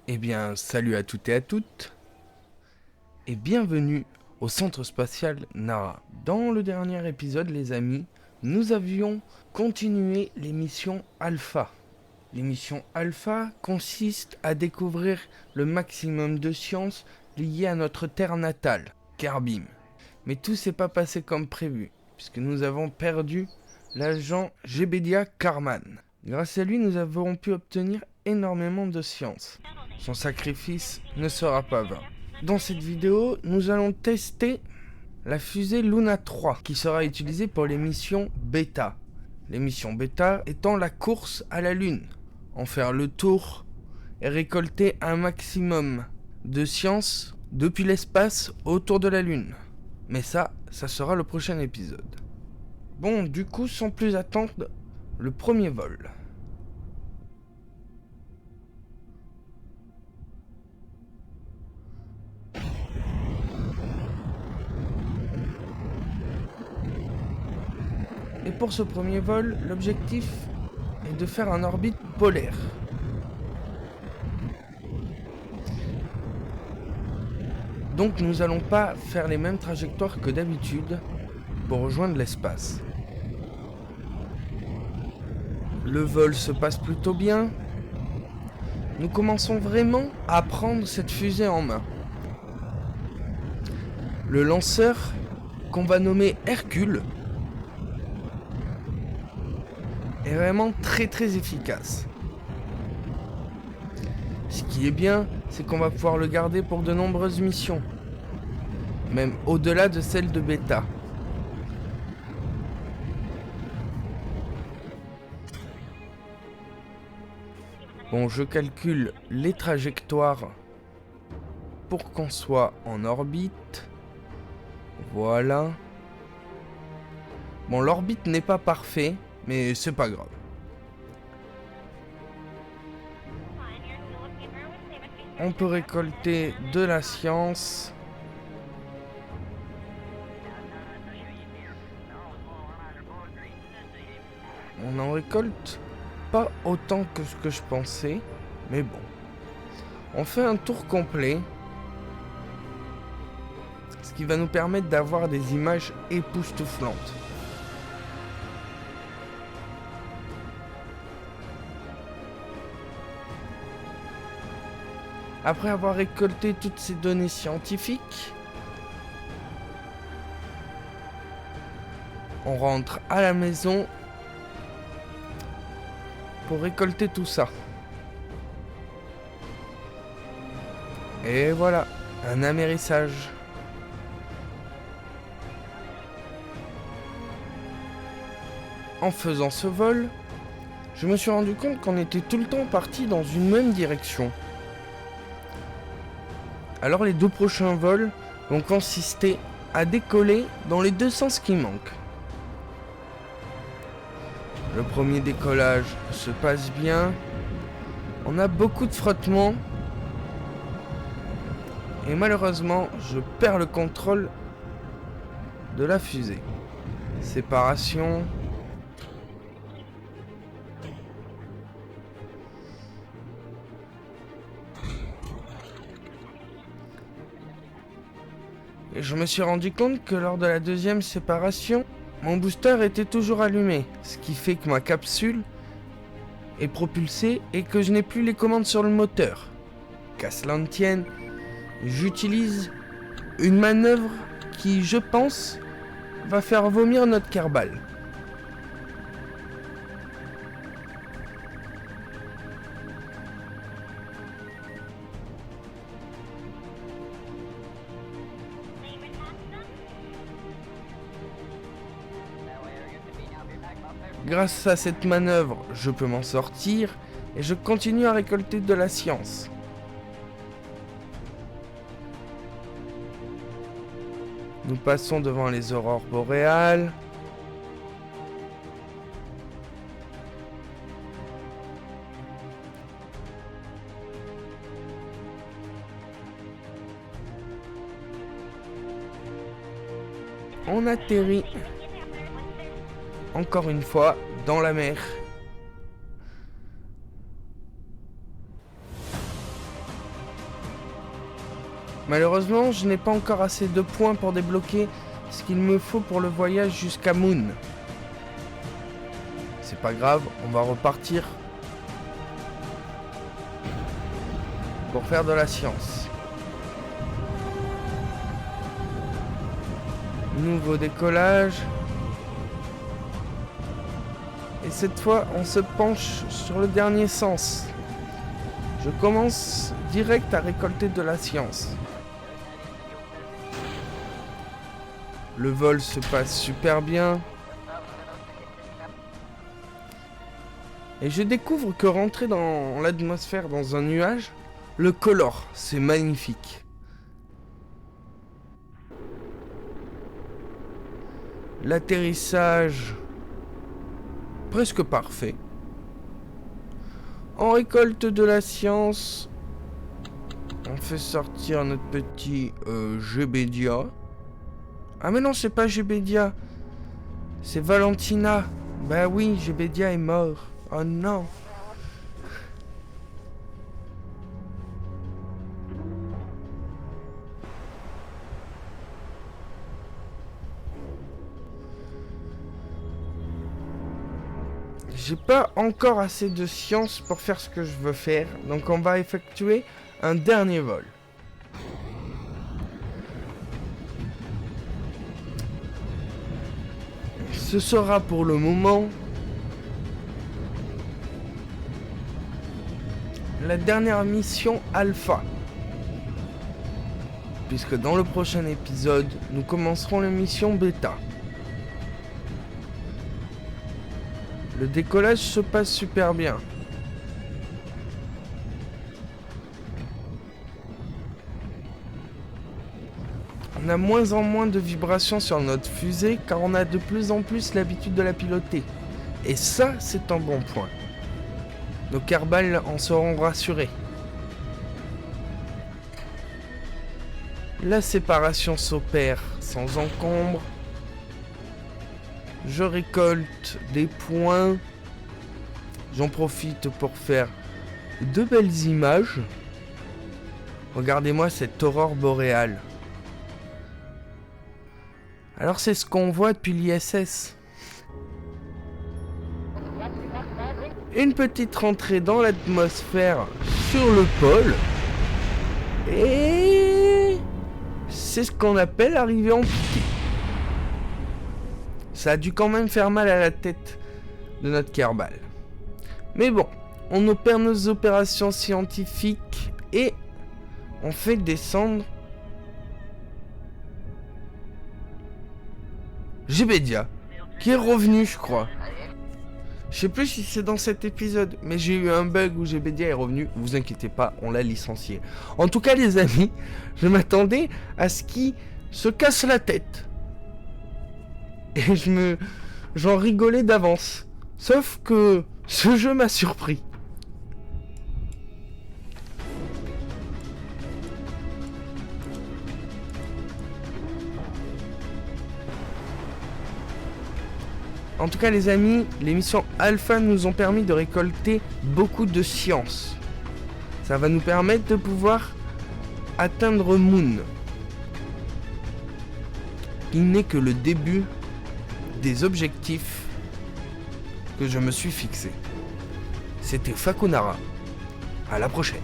Eh bien, salut à toutes et à toutes, et bienvenue au centre spatial Nara. Dans le dernier épisode, les amis, nous avions continué l'émission Alpha. L'émission Alpha consiste à découvrir le maximum de sciences liées à notre terre natale, Kerbim. Mais tout s'est pas passé comme prévu, puisque nous avons perdu l'agent Jebedia Karman. Grâce à lui, nous avons pu obtenir énormément de science. Son sacrifice ne sera pas vain. Dans cette vidéo, nous allons tester la fusée Luna 3 qui sera utilisée pour les missions bêta. Les missions bêta étant la course à la Lune, en faire le tour et récolter un maximum de science depuis l'espace autour de la Lune. Mais ça sera le prochain épisode. Bon, du coup, sans plus attendre, le premier vol. Et pour ce premier vol, l'objectif est de faire un orbite polaire. Donc nous n'allons pas faire les mêmes trajectoires que d'habitude pour rejoindre l'espace. Le vol se passe plutôt bien. Nous commençons vraiment à prendre cette fusée en main. Le lanceur, qu'on va nommer Hercule, est vraiment très efficace. Ce qui est bien, c'est qu'on va pouvoir le garder pour de nombreuses missions, même au-delà de celles de bêta. Bon, je calcule les trajectoires pour qu'on soit en orbite. Voilà. Bon, l'orbite n'est pas parfait, mais c'est pas grave. On peut récolter de la science. On n'en récolte pas autant que ce que je pensais, mais bon. On fait un tour complet, ce qui va nous permettre d'avoir des images époustouflantes. Après avoir récolté toutes ces données scientifiques, on rentre à la maison pour récolter tout ça. Et voilà, un amérissage. En faisant ce vol, je me suis rendu compte qu'on était tout le temps parti dans une même direction. Alors les deux prochains vols vont consister à décoller dans les deux sens qui manquent. Le premier décollage se passe bien. On a beaucoup de frottements. Et malheureusement, je perds le contrôle de la fusée. Séparation. Et je me suis rendu compte que lors de la deuxième séparation, mon booster était toujours allumé, ce qui fait que ma capsule est propulsée et que je n'ai plus les commandes sur le moteur. Qu'à cela ne tienne, j'utilise une manœuvre qui, je pense, va faire vomir notre Kerbal. Grâce à cette manœuvre, je peux m'en sortir et je continue à récolter de la science. Nous passons devant les aurores boréales. On atterrit encore une fois dans la mer. Malheureusement, je n'ai pas encore assez de points pour débloquer ce qu'il me faut pour le voyage jusqu'à Moon. C'est pas grave, on va repartir pour faire de la science. Nouveau décollage. Et cette fois, on se penche sur le dernier sens. Je commence direct à récolter de la science. Le vol se passe super bien. Et je découvre que rentrer dans l'atmosphère dans un nuage le colore. C'est magnifique. L'atterrissage presque parfait. On récolte de la science. On fait sortir notre petit Gébedia. Ah mais non, c'est pas Gébedia. C'est Valentina. Bah oui, Gébedia est mort. Oh non. J'ai pas encore assez de science pour faire ce que je veux faire, donc on va effectuer un dernier vol. Ce sera pour le moment la dernière mission alpha. Puisque dans le prochain épisode, nous commencerons la mission bêta. Le décollage se passe super bien. On a moins en moins de vibrations sur notre fusée car on a de plus en plus l'habitude de la piloter. Et ça, c'est un bon point. Nos Kerbals en seront rassurés. La séparation s'opère sans encombre. Je récolte des points. J'en profite pour faire de belles images. Regardez-moi cette aurore boréale. Alors c'est ce qu'on voit depuis l'ISS. Une petite rentrée dans l'atmosphère sur le pôle. Et c'est ce qu'on appelle arriver en piqué. Ça a dû quand même faire mal à la tête de notre Kerbal. Mais bon, on opère nos opérations scientifiques et on fait descendre Gébedia, qui est revenu, je crois. Je sais plus si c'est dans cet épisode, mais j'ai eu un bug où Gébedia est revenu. Vous inquiétez pas, on l'a licencié. En tout cas, les amis, je m'attendais à ce qu'il se casse la tête. Et j'en rigolais d'avance. Sauf que ce jeu m'a surpris. En tout cas les amis, les missions alpha nous ont permis de récolter beaucoup de science. Ça va nous permettre de pouvoir atteindre Moon. Il n'est que le début des objectifs que je me suis fixé. C'était Fakunara. À la prochaine.